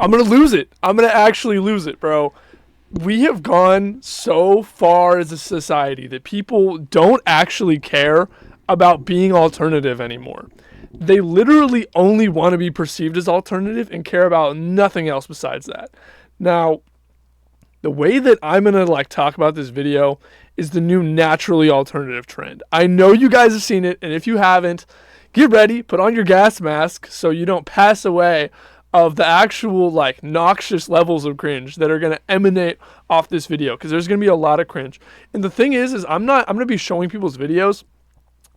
I'm going to lose it. I'm going to actually lose it, bro. We have gone so far as a society that people don't actually care about being alternative anymore. They literally only want to be perceived as alternative and care about nothing else besides that. Now, the way that I'm going to like talk about this video is the new naturally alternative trend. I know you guys have seen it, and if you haven't, get ready, put on your gas mask so you don't pass away of the actual like noxious levels of cringe that are going to emanate off this video, because there's going to be a lot of cringe. And the thing is I'm going to be showing people's videos,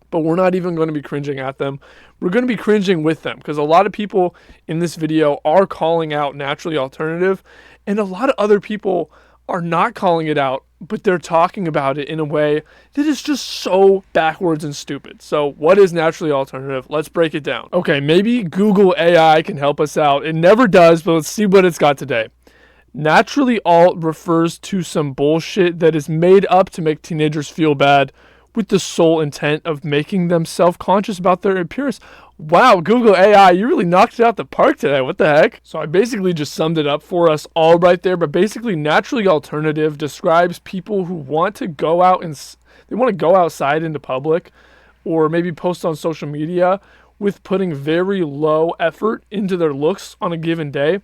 but we're not even going to be cringing at them. We're going to be cringing with them, because a lot of people in this video are calling out naturally alternative, and a lot of other people are not calling it out, but they're talking about it in a way that is just so backwards and stupid. So what is naturally alternative? Let's break it down. Okay, maybe Google AI can help us out. It never does, but let's see what it's got today. Naturally alt refers to some bullshit that is made up to make teenagers feel bad, with the sole intent of making them self-conscious about their appearance. Wow, Google AI, you really knocked it out the park today. What the heck? So I basically just summed it up for us all right there, but basically naturally alternative describes people who want to go out and they want to go outside into public, or maybe post on social media with putting very low effort into their looks on a given day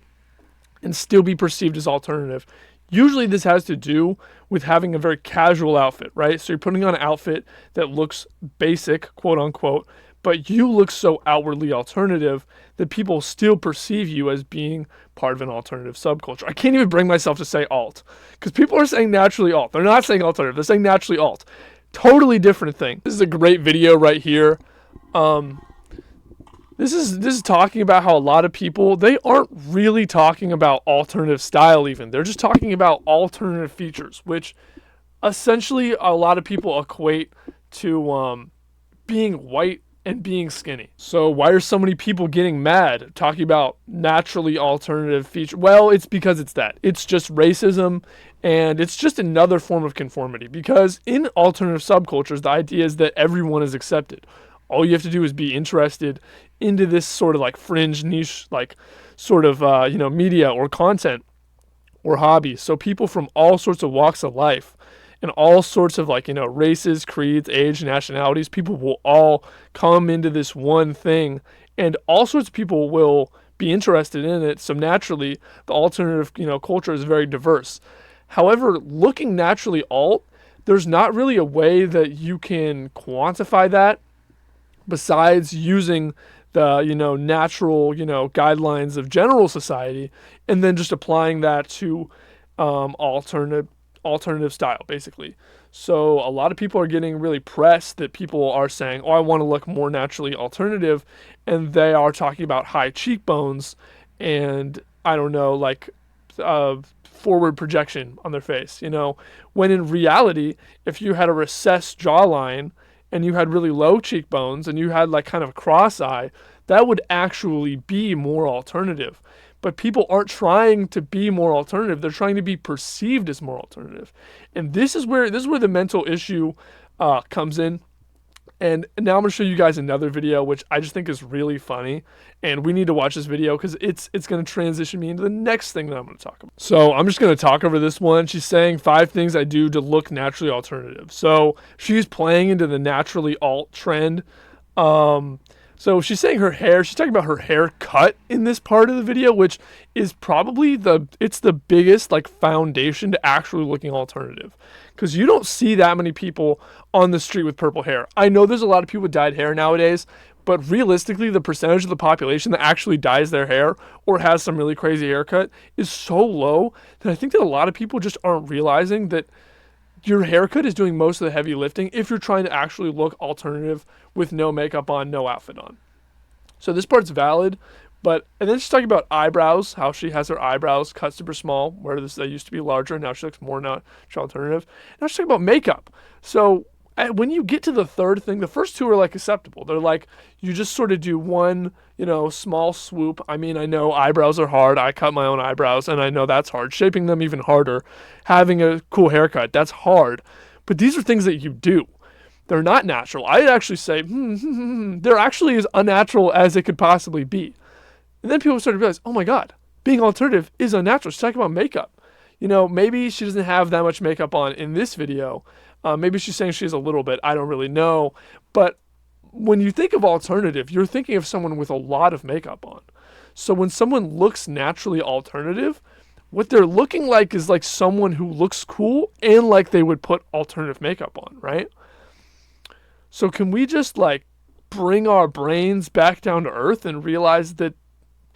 and still be perceived as alternative. Usually this has to do with having a very casual outfit, right? So you're putting on an outfit that looks basic, quote unquote, but you look so outwardly alternative that people still perceive you as being part of an alternative subculture. I can't even bring myself to say alt, because people are saying naturally alt. They're not saying alternative, they're saying naturally alt. Totally different thing. This is a great video right here. This is talking about how a lot of people, they aren't really talking about alternative style even. They're just talking about alternative features, which essentially a lot of people equate to being white and being skinny. So why are so many people getting mad talking about naturally alternative feature? Well, it's because it's that. It's just racism, and it's just another form of conformity, because in alternative subcultures, the idea is that everyone is accepted. All you have to do is be interested into this sort of like fringe niche, like sort of, media or content or hobbies. So people from all sorts of walks of life and all sorts of races, creeds, age, nationalities, people will all come into this one thing, and all sorts of people will be interested in it. So naturally, the alternative, culture is very diverse. However, looking naturally alt, there's not really a way that you can quantify that besides using the natural guidelines of general society, and then just applying that to alternative style, basically. So a lot of people are getting really pressed that people are saying, oh, I want to look more naturally alternative, and they are talking about high cheekbones and forward projection on their face, when in reality, if you had a recessed jawline and you had really low cheekbones and you had like kind of a cross eye, that would actually be more alternative. But people aren't trying to be more alternative. They're trying to be perceived as more alternative. And this is where the mental issue comes in. And now I'm going to show you guys another video, which I just think is really funny. And we need to watch this video because it's going to transition me into the next thing that I'm going to talk about. So I'm just going to talk over this one. She's saying 5 things I do to look naturally alternative. So she's playing into the naturally alt trend. So she's saying she's talking about her haircut in this part of the video, which is probably it's the biggest foundation to actually looking alternative. Because you don't see that many people on the street with purple hair. I know there's a lot of people with dyed hair nowadays, but realistically, the percentage of the population that actually dyes their hair or has some really crazy haircut is so low that I think that a lot of people just aren't realizing that your haircut is doing most of the heavy lifting if you're trying to actually look alternative with no makeup on, no outfit on. So this part's valid, and then she's talking about eyebrows, how she has her eyebrows cut super small, where they used to be larger, and now she looks more natural alternative. Now she's talking about makeup. So when you get to the third thing, the first 2 are acceptable. They're you just sort of do one, small swoop. I mean, I know eyebrows are hard. I cut my own eyebrows, and I know that's hard. Shaping them even harder. Having a cool haircut, that's hard. But these are things that you do. They're not natural. I'd actually say, they're actually as unnatural as it could possibly be. And then people start to realize, oh my God, being alternative is unnatural. She's talking about makeup. You know, maybe she doesn't have that much makeup on in this video. Maybe she's saying she has a little bit. I don't really know. But when you think of alternative, you're thinking of someone with a lot of makeup on. So when someone looks naturally alternative, what they're looking like is like someone who looks cool and like they would put alternative makeup on, right? So can we just like bring our brains back down to earth and realize that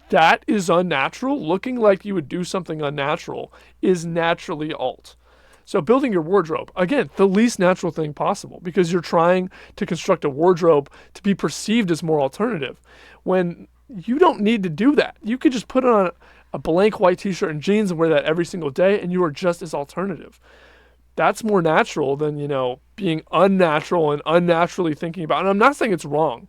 that is unnatural? Looking like you would do something unnatural is naturally alt. So building your wardrobe, again, the least natural thing possible, because you're trying to construct a wardrobe to be perceived as more alternative, when you don't need to do that. You could just put on a blank white t-shirt and jeans and wear that every single day, and you are just as alternative. That's more natural than, you know, being unnatural and unnaturally thinking about. And I'm not saying it's wrong.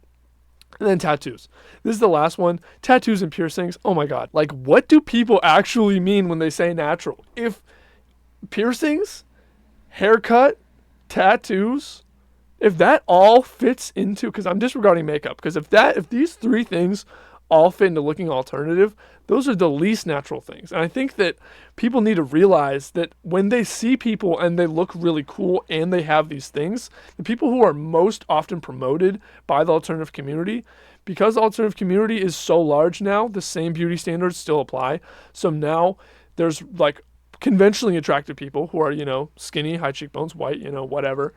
And then tattoos. This is the last one. Tattoos and piercings. Oh my God. Like, what do people actually mean when they say natural? If piercings, haircut, tattoos, if that all fits into, because I'm disregarding makeup, because if these three things all fit into looking alternative, those are the least natural things. And I think that people need to realize that when they see people and they look really cool and they have these things, the people who are most often promoted by the alternative community, because the alternative community is so large now, the same beauty standards still apply. So now there's like conventionally attractive people who are, you know, skinny, high cheekbones, white, you know, whatever.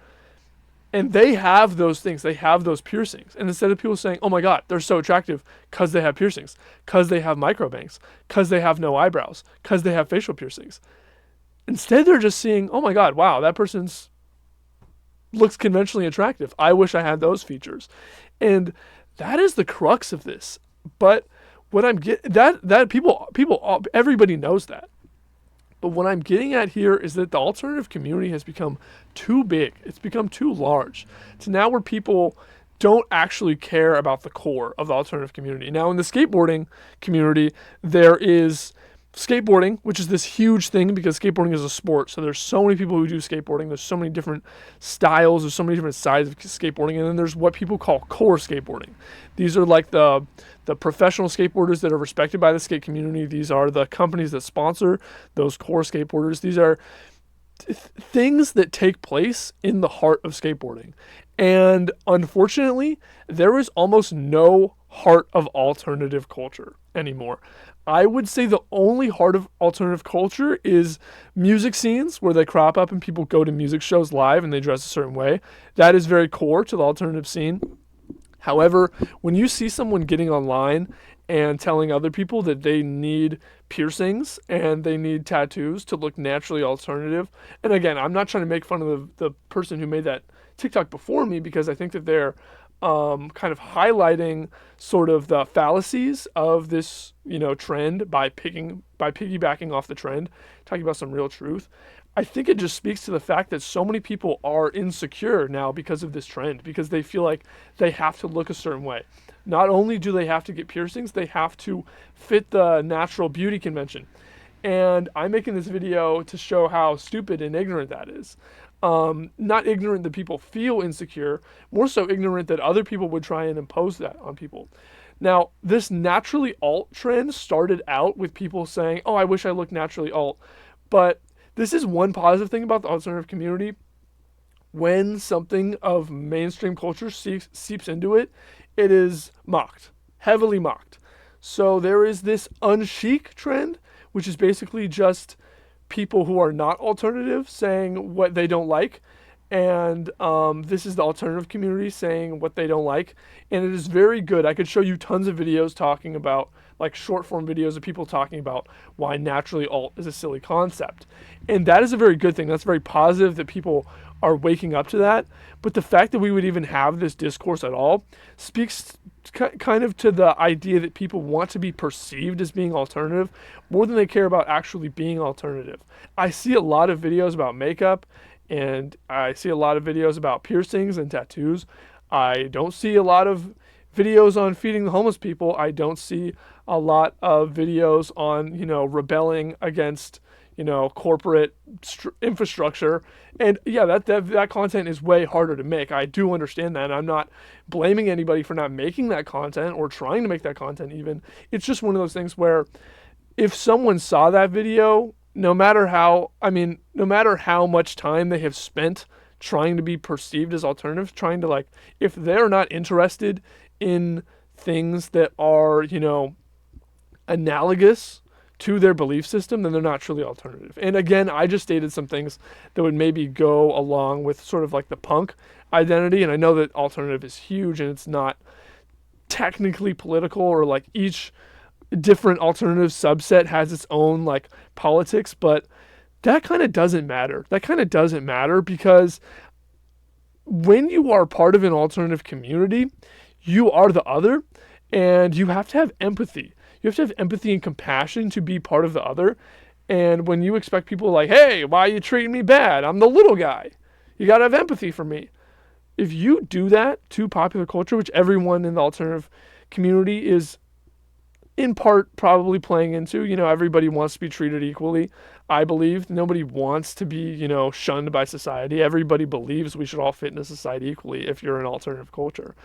And they have those things. They have those piercings. And instead of people saying, oh my God, they're so attractive because they have piercings, because they have microbangs, because they have no eyebrows, because they have facial piercings. Instead, they're just seeing, oh my God, wow, that person's looks conventionally attractive. I wish I had those features. And that is the crux of this. But what I'm getting, everybody knows that. But what I'm getting at here is that the alternative community has become too big. It's become too large to now where people don't actually care about the core of the alternative community. Now, in the skateboarding community, there is skateboarding, which is this huge thing because skateboarding is a sport. So there's so many people who do skateboarding. There's so many different styles. There's so many different sides of skateboarding. And then there's what people call core skateboarding. These are like the professional skateboarders that are respected by the skate community. These are the companies that sponsor those core skateboarders. These are things that take place in the heart of skateboarding. And unfortunately, there is almost no heart of alternative culture anymore. I would say the only heart of alternative culture is music scenes where they crop up and people go to music shows live and they dress a certain way. That is very core to the alternative scene. However, when you see someone getting online and telling other people that they need piercings and they need tattoos to look naturally alternative, and again, I'm not trying to make fun of the person who made that TikTok before me, because I think that they're kind of highlighting sort of the fallacies of this, you know, trend by piggybacking off the trend, talking about some real truth. I think it just speaks to the fact that so many people are insecure now because of this trend, because they feel like they have to look a certain way. Not only do they have to get piercings, they have to fit the natural beauty convention. And I'm making this video to show how stupid and ignorant that is. Not ignorant that people feel insecure, more so ignorant that other people would try and impose that on people. Now, this naturally alt trend started out with people saying, oh, I wish I looked naturally alt. But this is one positive thing about the alternative community. When something of mainstream culture seeps into it, it is mocked, heavily mocked. So there is this unchic trend, which is basically just people who are not alternative saying what they don't like. And this is the alternative community saying what they don't like. And it is very good. I could show you tons of videos talking about, like short form videos of people talking about why naturally alt is a silly concept. And that is a very good thing. That's very positive that people are waking up to that. But the fact that we would even have this discourse at all speaks kind of to the idea that people want to be perceived as being alternative more than they care about actually being alternative. I see a lot of videos about makeup, and I see a lot of videos about piercings and tattoos. I don't see a lot of videos on feeding the homeless people. I don't see a lot of videos on, you know, rebelling against, you know, corporate infrastructure. And yeah, that content is way harder to make. I do understand that. And I'm not blaming anybody for not making that content or trying to make that content even. It's just one of those things where if someone saw that video, no matter how much time they have spent trying to be perceived as alternatives, trying to like, if they're not interested in things that are, analogous to their belief system, then they're not truly alternative. And again, I just stated some things that would maybe go along with sort of like the punk identity. And I know that alternative is huge and it's not technically political, or like each different alternative subset has its own like politics, but that kind of doesn't matter. That kind of doesn't matter because when you are part of an alternative community, you are the other, and you have to have empathy. You have to have empathy and compassion to be part of the other. And when you expect people like, hey, why are you treating me bad? I'm the little guy. You got to have empathy for me. If you do that to popular culture, which everyone in the alternative community is in part probably playing into, everybody wants to be treated equally. I believe nobody wants to be, shunned by society. Everybody believes we should all fit in a society equally if you're an alternative culture.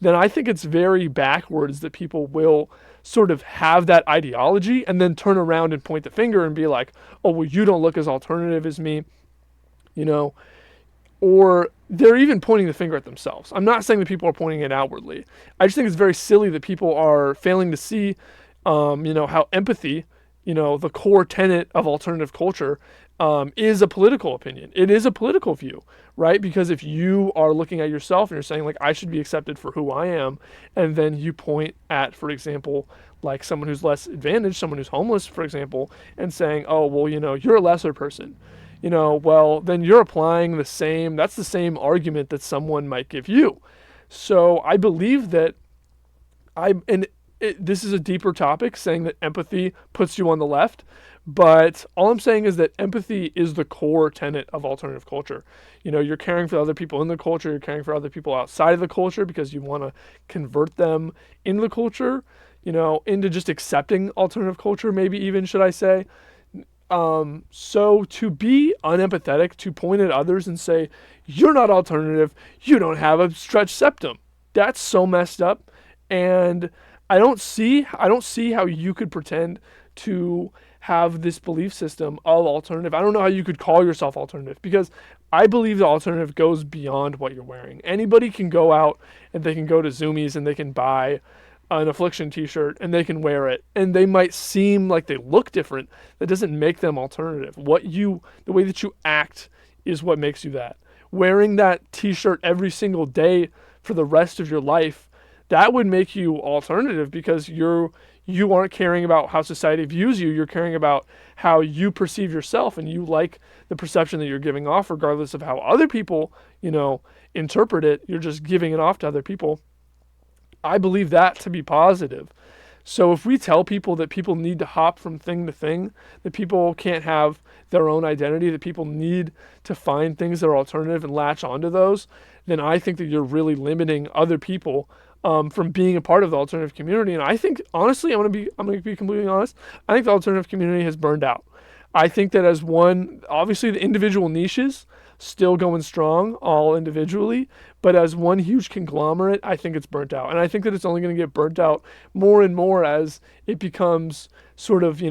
Then I think it's very backwards that people will sort of have that ideology and then turn around and point the finger and be like, oh, well, you don't look as alternative as me, or they're even pointing the finger at themselves. I'm not saying that people are pointing it outwardly. I just think it's very silly that people are failing to see, how empathy, the core tenet of alternative culture, is a political opinion. It is a political view, right? Because if you are looking at yourself and you're saying like, I should be accepted for who I am, and then you point at, for example, like someone who's less advantaged, someone who's homeless, for example, and saying, oh, well, you're a lesser person, well, then you're applying that's the same argument that someone might give you. So I believe that this is a deeper topic, saying that empathy puts you on the left. But all I'm saying is that empathy is the core tenet of alternative culture. You're caring for other people in the culture. You're caring for other people outside of the culture because you want to convert them into the culture, into just accepting alternative culture, maybe even, should I say. So to be unempathetic, to point at others and say, you're not alternative, you don't have a stretched septum, that's so messed up. And I don't see how you could pretend to have this belief system of alternative. I don't know how you could call yourself alternative, because I believe the alternative goes beyond what you're wearing. Anybody can go out and they can go to Zoomies and they can buy an Affliction t-shirt and they can wear it, and they might seem like they look different. That doesn't make them alternative. The way that you act is what makes you that. Wearing that t-shirt every single day for the rest of your life, that would make you alternative, because you aren't caring about how society views you. You're caring about how you perceive yourself, and you like the perception that you're giving off, regardless of how other people, interpret it. You're just giving it off to other people. I believe that to be positive. So if we tell people that people need to hop from thing to thing, that people can't have their own identity, that people need to find things that are alternative and latch onto those, then I think that you're really limiting other people from being a part of the alternative community. And I think, honestly, I'm gonna be completely honest, I think the alternative community has burned out. I think that obviously the individual niches still going strong, all individually, but as one huge conglomerate, I think it's burnt out. And I think that it's only going to get burnt out more and more as it becomes sort of,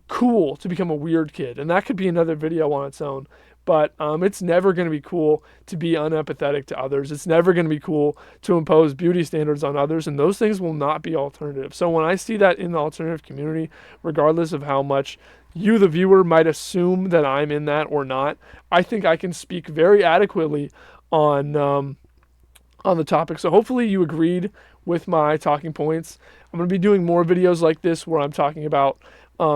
cool to become a weird kid. And that could be another video on its own. But it's never going to be cool to be unempathetic to others. It's never going to be cool to impose beauty standards on others, and those things will not be alternative. So when I see that in the alternative community, regardless of how much you, the viewer, might assume that I'm in that or not, I think I can speak very adequately on the topic. So hopefully you agreed with my talking points. I'm going to be doing more videos like this where I'm talking about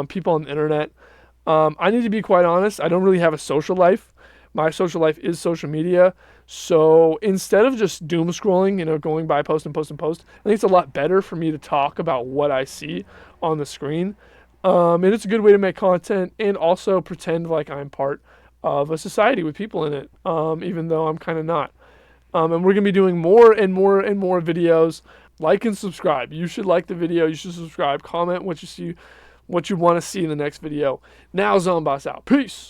people on the internet. I need to be quite honest, I don't really have a social life. My social life is social media. So instead of just doom scrolling, going by post and post and post, I think it's a lot better for me to talk about what I see on the screen. And it's a good way to make content and also pretend like I'm part of a society with people in it, even though I'm kind of not. And we're going to be doing more and more and more videos. Like and subscribe. You should like the video. You should subscribe. Comment what you want to see in the next video. Now, Zomboss out. Peace.